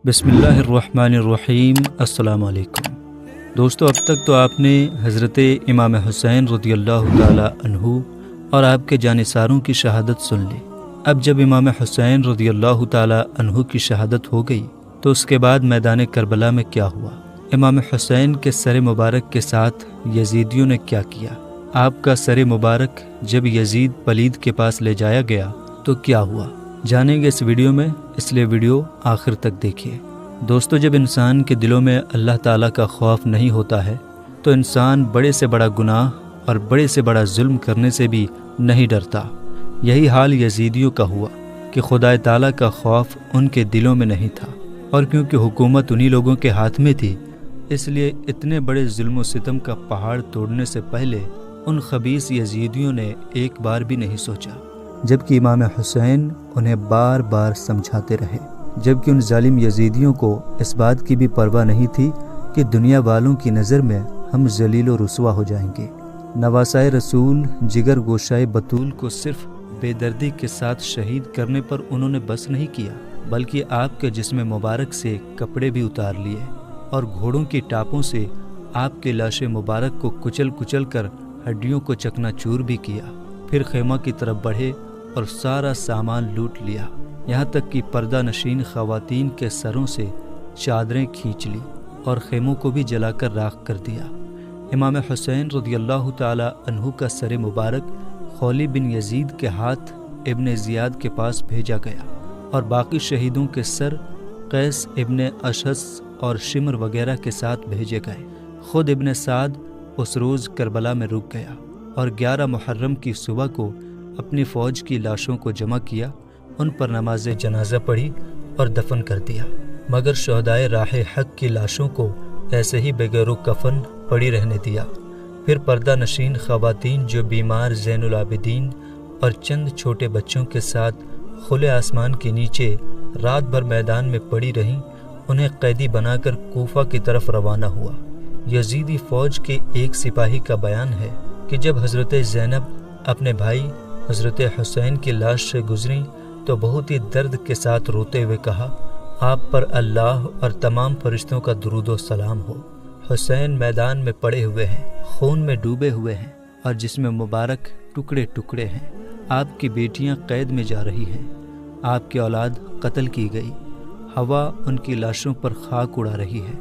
بسم اللہ الرحمن الرحیم۔ السلام علیکم دوستو، اب تک تو آپ نے حضرت امام حسین رضی اللہ تعالی عنہ اور آپ کے جانثاروں کی شہادت سن لی۔ اب جب امام حسین رضی اللہ تعالی عنہ کی شہادت ہو گئی تو اس کے بعد میدان کربلا میں کیا ہوا؟ امام حسین کے سر مبارک کے ساتھ یزیدیوں نے کیا کیا؟ آپ کا سر مبارک جب یزید پلید کے پاس لے جایا گیا تو کیا ہوا؟ جانیں گے اس ویڈیو میں، اس لیے ویڈیو آخر تک دیکھیے۔ دوستو، جب انسان کے دلوں میں اللہ تعالیٰ کا خوف نہیں ہوتا ہے تو انسان بڑے سے بڑا گناہ اور بڑے سے بڑا ظلم کرنے سے بھی نہیں ڈرتا۔ یہی حال یزیدیوں کا ہوا کہ خدا تعالیٰ کا خوف ان کے دلوں میں نہیں تھا، اور کیونکہ حکومت انہی لوگوں کے ہاتھ میں تھی، اس لیے اتنے بڑے ظلم و ستم کا پہاڑ توڑنے سے پہلے ان خبیث یزیدیوں نے ایک بار بھی نہیں سوچا، جبکہ امام حسین انہیں بار بار سمجھاتے رہے، جبکہ ان ظالم یزیدیوں کو اس بات کی بھی پرواہ نہیں تھی کہ دنیا والوں کی نظر میں ہم ذلیل و رسوا ہو جائیں گے۔ نواسائے رسول جگر گوشائے بطول کو صرف بے دردی کے ساتھ شہید کرنے پر انہوں نے بس نہیں کیا، بلکہ آپ کے جسم مبارک سے کپڑے بھی اتار لیے اور گھوڑوں کی ٹاپوں سے آپ کے لاش مبارک کو کچل کچل کر ہڈیوں کو چکنا چور بھی کیا۔ پھر خیمہ کی طرف بڑھے اور سارا سامان لوٹ لیا، یہاں تک کہ پردہ نشین خواتین کے سروں سے چادریں کھینچ لی اور خیموں کو بھی جلا کر راکھ کر دیا۔ امام حسین رضی اللہ تعالی عنہ کا سر مبارک خولی بن یزید کے ہاتھ ابن زیاد کے پاس بھیجا گیا، اور باقی شہیدوں کے سر قیس ابن اشعث اور شمر وغیرہ کے ساتھ بھیجے گئے۔ خود ابن سعد اس روز کربلا میں رک گیا اور 11 محرم کی صبح کو اپنی فوج کی لاشوں کو جمع کیا، ان پر نماز جنازہ پڑھی اور دفن کر دیا، مگر شہدائے راہ حق کی لاشوں کو ایسے ہی بغیر کفن پڑی رہنے دیا۔ پھر پردہ نشین خواتین جو بیمار زین العابدین اور چند چھوٹے بچوں کے ساتھ کھلے آسمان کے نیچے رات بھر میدان میں پڑی رہیں، انہیں قیدی بنا کر کوفہ کی طرف روانہ ہوا۔ یزیدی فوج کے ایک سپاہی کا بیان ہے کہ جب حضرت زینب اپنے بھائی حضرت حسین کی لاش سے گزریں تو بہت ہی درد کے ساتھ روتے ہوئے کہا، آپ پر اللہ اور تمام فرشتوں کا درود و سلام ہو۔ حسین میدان میں پڑے ہوئے ہیں، خون میں ڈوبے ہوئے ہیں اور جسم مبارک ٹکڑے ٹکڑے ہیں۔ آپ کی بیٹیاں قید میں جا رہی ہیں، آپ کی اولاد قتل کی گئی، ہوا ان کی لاشوں پر خاک اڑا رہی ہے۔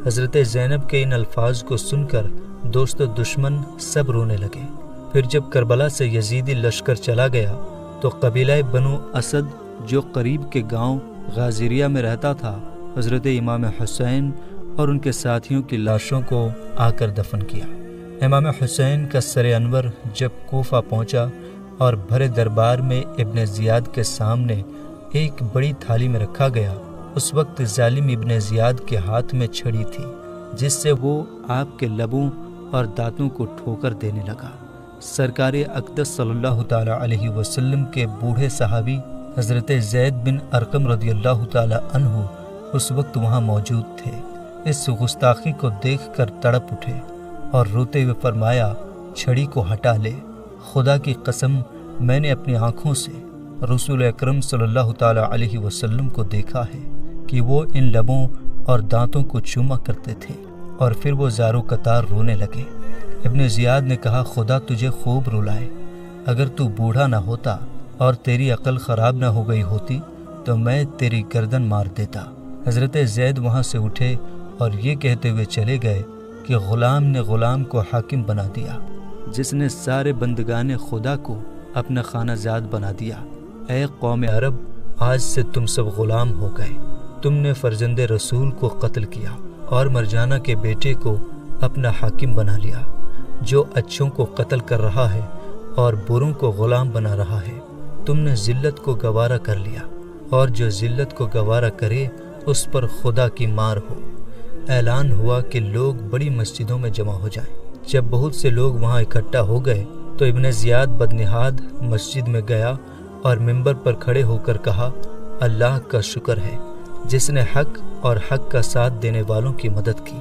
حضرت زینب کے ان الفاظ کو سن کر دوست و دشمن سب رونے لگے۔ پھر جب کربلا سے یزیدی لشکر چلا گیا تو قبیلہ بنو اسد جو قریب کے گاؤں غازریہ میں رہتا تھا، حضرت امام حسین اور ان کے ساتھیوں کی لاشوں کو آ کر دفن کیا۔ امام حسین کا سر انور جب کوفہ پہنچا اور بھرے دربار میں ابن زیاد کے سامنے ایک بڑی تھالی میں رکھا گیا، اس وقت ظالم ابن زیاد کے ہاتھ میں چھڑی تھی، جس سے وہ آپ کے لبوں اور دانتوں کو ٹھوکر دینے لگا۔ سرکار اقدس صلی اللہ تعالی علیہ وسلم کے بوڑھے صحابی حضرت زید بن ارقم رضی اللہ تعالی عنہ اس وقت وہاں موجود تھے۔ اس گستاخی کو دیکھ کر تڑپ اٹھے اور روتے ہوئے فرمایا، چھڑی کو ہٹا لے، خدا کی قسم میں نے اپنی آنکھوں سے رسول اکرم صلی اللہ تعالی علیہ وسلم کو دیکھا ہے کہ وہ ان لبوں اور دانتوں کو چوما کرتے تھے، اور پھر وہ زارو قطار رونے لگے۔ ابن زیاد نے کہا، خدا تجھے خوب رلائے، اگر تو بوڑھا نہ ہوتا اور تیری عقل خراب نہ ہو گئی ہوتی تو میں تیری گردن مار دیتا۔ حضرت زید وہاں سے اٹھے اور یہ کہتے ہوئے چلے گئے کہ غلام نے غلام کو حاکم بنا دیا، جس نے سارے بندگان خدا کو اپنا خانہ زاد بنا دیا۔ اے قوم عرب، آج سے تم سب غلام ہو گئے، تم نے فرزند رسول کو قتل کیا اور مرجانہ کے بیٹے کو اپنا حاکم بنا لیا، جو اچھوں کو قتل کر رہا ہے اور بروں کو غلام بنا رہا ہے۔ تم نے ذلت کو گوارا کر لیا، اور جو ذلت کو گوارا کرے اس پر خدا کی مار ہو۔ اعلان ہوا کہ لوگ بڑی مسجدوں میں جمع ہو جائیں۔ جب بہت سے لوگ وہاں اکٹھا ہو گئے تو ابن زیاد بدنہاد مسجد میں گیا اور منبر پر کھڑے ہو کر کہا، اللہ کا شکر ہے جس نے حق اور حق کا ساتھ دینے والوں کی مدد کی۔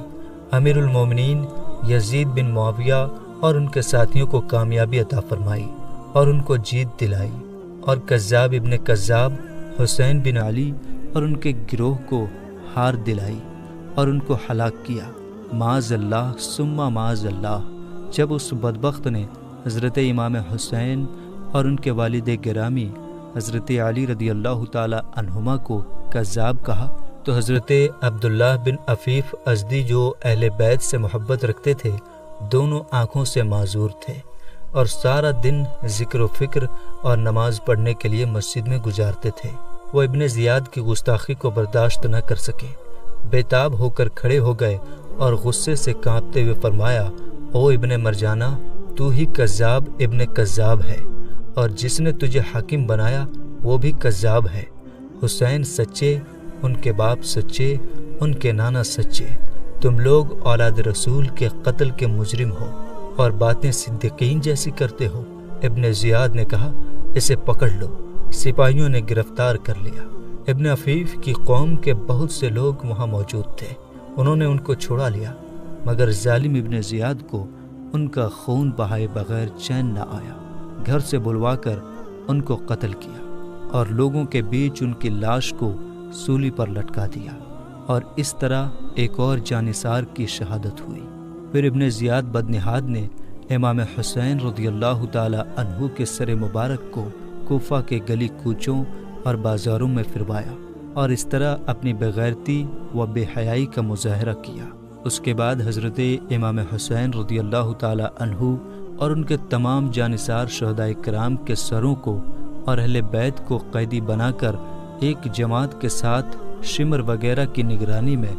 امیر المومنین یزید بن معاویہ اور ان کے ساتھیوں کو کامیابی عطا فرمائی اور ان کو جیت دلائی، اور کذاب ابن کذاب حسین بن علی اور ان کے گروہ کو ہار دلائی اور ان کو ہلاک کیا۔ معاذ اللہ ثم معاذ اللہ۔ جب اس بدبخت نے حضرت امام حسین اور ان کے والد گرامی حضرت علی رضی اللہ تعالی عنہما کو کذاب کہا تو حضرت عبداللہ بن عفیف ازدی جو اہل بیت سے محبت رکھتے تھے دونوں آنکھوں سے معذور تھے اور سارا دن ذکر و فکر اور نماز پڑھنے کے لیے مسجد میں گزارتے تھے۔ وہ ابن زیاد کی گستاخی کو برداشت نہ کر سکے، بے تاب ہو کر کھڑے ہو گئے اور غصے سے کانپتے ہوئے فرمایا، او ابن مرجانہ، تو ہی کذاب ابن کذاب ہے، اور جس نے تجھے حاکم بنایا وہ بھی کذاب ہے۔ حسین سچے، ان کے باپ سچے، ان کے نانا سچے، تم لوگ اولاد رسول کے قتل کے مجرم ہو اور باتیں صدیقین جیسی کرتے ہو۔ ابن زیاد نے کہا، اسے پکڑ لو۔ سپاہیوں نے گرفتار کر لیا۔ ابن عفیف کی قوم کے بہت سے لوگ وہاں موجود تھے، انہوں نے ان کو چھڑا لیا، مگر ظالم ابن زیاد کو ان کا خون بہائے بغیر چین نہ آیا۔ گھر سے بلوا کر ان کو قتل کیا اور لوگوں کے بیچ ان کی لاش کو سولی پر لٹکا دیا، اور اس طرح ایک اور جانثار کی شہادت ہوئی۔ پھر ابن زیاد بدنہاد نے امام حسین رضی اللہ تعالی عنہ کے سر مبارک کو کوفہ کے گلی کوچوں اور بازاروں میں پھروایا اور اس طرح اپنی بغیرتی و بے حیائی کا مظاہرہ کیا۔ اس کے بعد حضرت امام حسین رضی اللہ تعالی عنہ اور ان کے تمام جانثار شہدائے کرام کے سروں کو اور اہل بیت کو قیدی بنا کر ایک جماعت کے ساتھ شمر وغیرہ کی نگرانی میں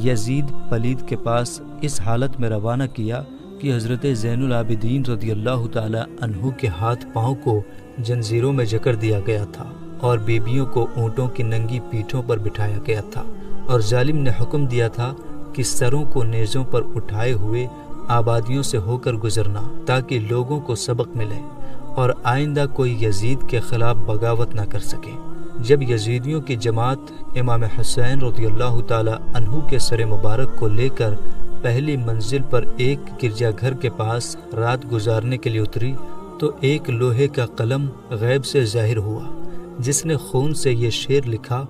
یزید پلید کے پاس اس حالت میں روانہ کیا کہ حضرت زین العابدین رضی اللہ تعالی عنہ کے ہاتھ پاؤں کو جنزیروں میں جکڑ دیا گیا تھا اور بیبیوں کو اونٹوں کی ننگی پیٹھوں پر بٹھایا گیا تھا، اور ظالم نے حکم دیا تھا کہ سروں کو نیزوں پر اٹھائے ہوئے آبادیوں سے ہو کر گزرنا تاکہ لوگوں کو سبق ملے اور آئندہ کوئی یزید کے خلاف بغاوت نہ کر سکے۔ جب یزیدیوں کی جماعت امام حسین رضی اللہ تعالی عنہ کے سر مبارک کو لے کر پہلی منزل پر ایک گرجا گھر کے پاس رات گزارنے کے لیے اتری تو ایک لوہے کا قلم غیب سے ظاہر ہوا جس نے خون سے یہ شعر لکھا،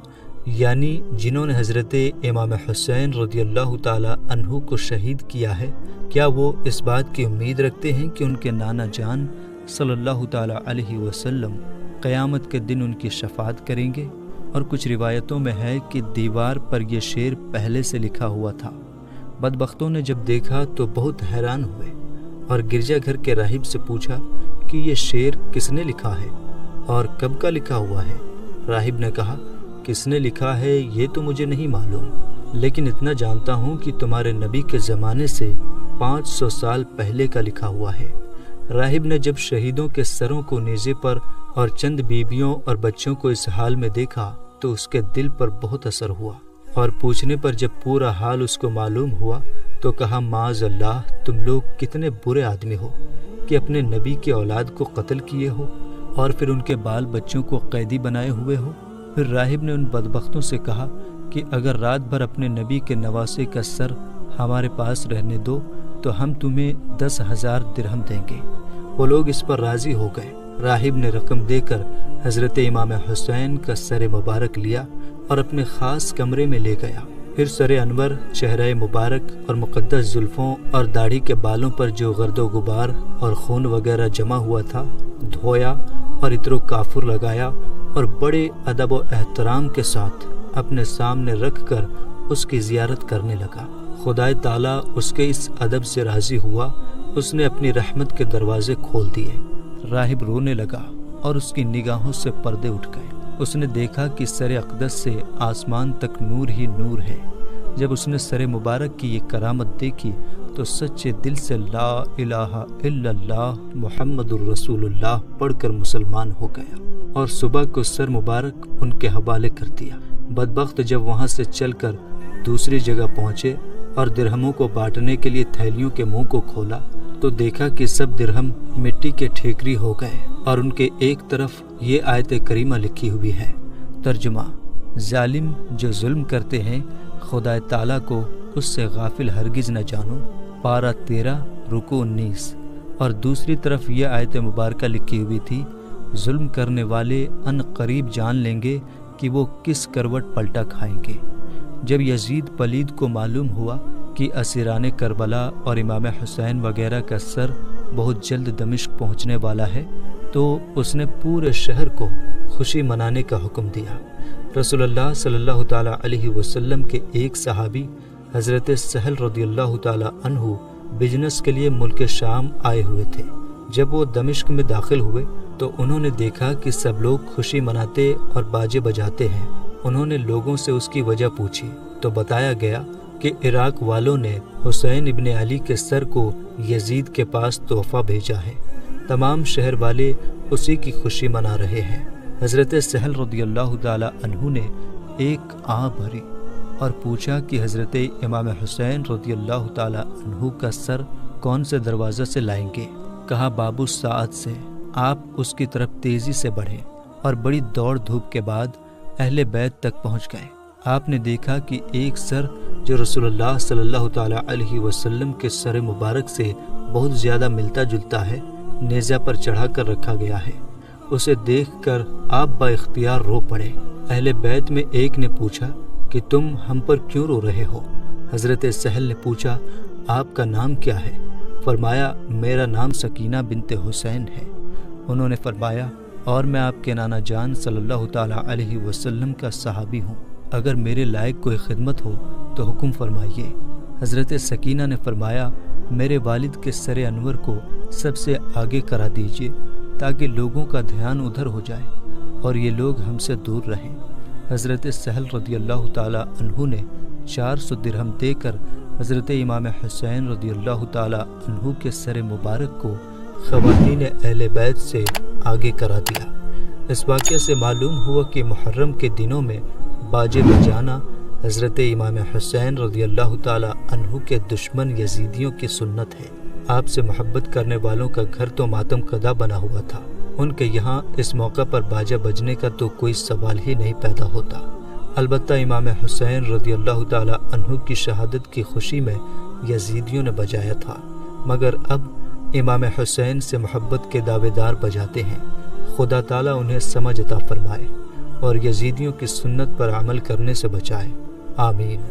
یعنی جنہوں نے حضرت امام حسین رضی اللہ تعالی عنہ کو شہید کیا ہے، کیا وہ اس بات کی امید رکھتے ہیں کہ ان کے نانا جان صلی اللہ تعالی علیہ وسلم قیامت کے دن ان کی شفاعت کریں گے؟ اور کچھ روایتوں میں ہے کہ دیوار پر یہ شعر پہلے سے لکھا ہوا تھا۔ بدبختوں نے جب دیکھا تو بہت حیران ہوئے اور گرجا گھر کے راہب سے پوچھا کہ یہ شعر کس نے لکھا ہے اور کب کا لکھا ہوا ہے؟ راہب نے کہا، کس نے لکھا ہے یہ تو مجھے نہیں معلوم، لیکن اتنا جانتا ہوں کہ تمہارے نبی کے زمانے سے 500 سال پہلے کا لکھا ہوا ہے۔ راہب نے جب شہیدوں کے سروں کو نیزے پر اور چند بیویوں اور بچوں کو اس حال میں دیکھا تو اس کے دل پر بہت اثر ہوا، اور پوچھنے پر جب پورا حال اس کو معلوم ہوا تو کہا، معاذ اللہ، تم لوگ کتنے برے آدمی ہو کہ اپنے نبی کے اولاد کو قتل کیے ہو اور پھر ان کے بال بچوں کو قیدی بنائے ہوئے ہو۔ پھر راہب نے ان بدبختوں سے کہا کہ اگر رات بھر اپنے نبی کے نواسے کا سر ہمارے پاس رہنے دو تو ہم تمہیں 10,000 درہم دیں گے۔ وہ لوگ اس پر راضی ہو گئے۔ راہب نے رقم دے کر حضرت امام حسین کا سر مبارک لیا اور اپنے خاص کمرے میں لے گیا۔ پھر سر انور، چہرہ مبارک اور مقدس زلفوں اور داڑھی کے بالوں پر جو گرد و غبار اور خون وغیرہ جمع ہوا تھا دھویا اور عطر و کافور لگایا اور بڑے ادب و احترام کے ساتھ اپنے سامنے رکھ کر اس کی زیارت کرنے لگا۔ خدائے تعالیٰ اس کے اس ادب سے راضی ہوا، اس نے اپنی رحمت کے دروازے کھول دیے۔ راہب رونے لگا اور اس کی نگاہوں سے پردے اٹھ گئے۔ اس نے دیکھا کہ سر اقدس سے آسمان تک نور ہی نور ہے۔ جب اس نے سر مبارک کی یہ کرامت دیکھی تو سچے دل سے لا الہ الا اللہ محمد الرسول اللہ پڑھ کر مسلمان ہو گیا اور صبح کو سر مبارک ان کے حوالے کر دیا۔ بدبخت جب وہاں سے چل کر دوسری جگہ پہنچے اور درہموں کو بانٹنے کے لیے تھیلیوں کے منہ کو کھولا تو دیکھا کہ سب درہم مٹی کے ٹھیکری ہو گئے اور ان کے ایک طرف یہ آیت کریمہ لکھی ہوئی ہے۔ ترجمہ: ظالم جو ظلم کرتے ہیں خدا تعالیٰ کو اس سے غافل ہرگز نہ جانو، پارہ 13 رکوع 19۔ اور دوسری طرف یہ آیت مبارکہ لکھی ہوئی تھی، ظلم کرنے والے ان قریب جان لیں گے کہ وہ کس کروٹ پلٹا کھائیں گے۔ جب یزید پلید کو معلوم ہوا کہ اسیران کربلا اور امام حسین وغیرہ کا سر بہت جلد دمشق پہنچنے والا ہے تو اس نے پورے شہر کو خوشی منانے کا حکم دیا۔ رسول اللہ صلی اللہ تعالیٰ علیہ وسلم کے ایک صحابی حضرت سہل رضی اللہ تعالیٰ عنہ بزنس کے لیے ملک شام آئے ہوئے تھے۔ جب وہ دمشق میں داخل ہوئے تو انہوں نے دیکھا کہ سب لوگ خوشی مناتے اور باجے بجاتے ہیں۔ انہوں نے لوگوں سے اس کی وجہ پوچھی تو بتایا گیا کہ عراق والوں نے حسین ابن علی کے سر کو یزید کے پاس تحفہ بھیجا ہے۔ تمام شہر والے اسی کی خوشی منا رہے ہیں۔ حضرت سہل رضی اللہ تعالیٰ عنہ نے ایک آہ بھری اور پوچھا کہ حضرت امام حسین رضی اللہ تعالیٰ عنہ کا سر کون سے دروازہ سے لائیں گے؟ کہا باب الساعت سے۔ آپ اس کی طرف تیزی سے بڑھے اور بڑی دوڑ دھوپ کے بعد اہل بیت تک پہنچ گئے۔ آپ نے دیکھا کہ ایک سر جو رسول اللہ صلی اللہ تعالیٰ علیہ وسلم کے سر مبارک سے بہت زیادہ ملتا جلتا ہے، نیزہ پر چڑھا کر رکھا گیا ہے۔ اسے دیکھ کر آپ با اختیار رو پڑے۔ اہل بیت میں ایک نے پوچھا کہ تم ہم پر کیوں رو رہے ہو؟ حضرت سہل نے پوچھا آپ کا نام کیا ہے؟ فرمایا میرا نام سکینہ بنت حسین ہے۔ انہوں نے فرمایا اور میں آپ کے نانا جان صلی اللہ تعالیٰ علیہ وسلم کا صحابی ہوں، اگر میرے لائق کوئی خدمت ہو تو حکم فرمائیے۔ حضرت سکینہ نے فرمایا میرے والد کے سر انور کو سب سے آگے کرا دیجیے تاکہ لوگوں کا دھیان ادھر ہو جائے اور یہ لوگ ہم سے دور رہیں۔ حضرت سہل رضی اللہ تعالیٰ عنہ نے 400 درہم دے کر حضرت امام حسین رضی اللہ تعالیٰ عنہ کے سر مبارک کو خواتین اہل بیت سے آگے کرا دیا۔ اس واقعے سے معلوم ہوا کہ محرم کے دنوں میں باجے بجانا حضرت امام حسین رضی اللہ تعالیٰ عنہ کے دشمن یزیدیوں کی سنت ہے۔ آپ سے محبت کرنے والوں کا گھر تو ماتم کدا بنا ہوا تھا، ان کے یہاں اس موقع پر باجہ بجنے کا تو کوئی سوال ہی نہیں پیدا ہوتا۔ البتہ امام حسین رضی اللہ تعالیٰ عنہ کی شہادت کی خوشی میں یزیدیوں نے بجایا تھا، مگر اب امام حسین سے محبت کے دعوے دار بجاتے ہیں۔ خدا تعالیٰ انہیں سمجھ عطا فرمائے اور یزیدیوں کی سنت پر عمل کرنے سے بچائے، آمین۔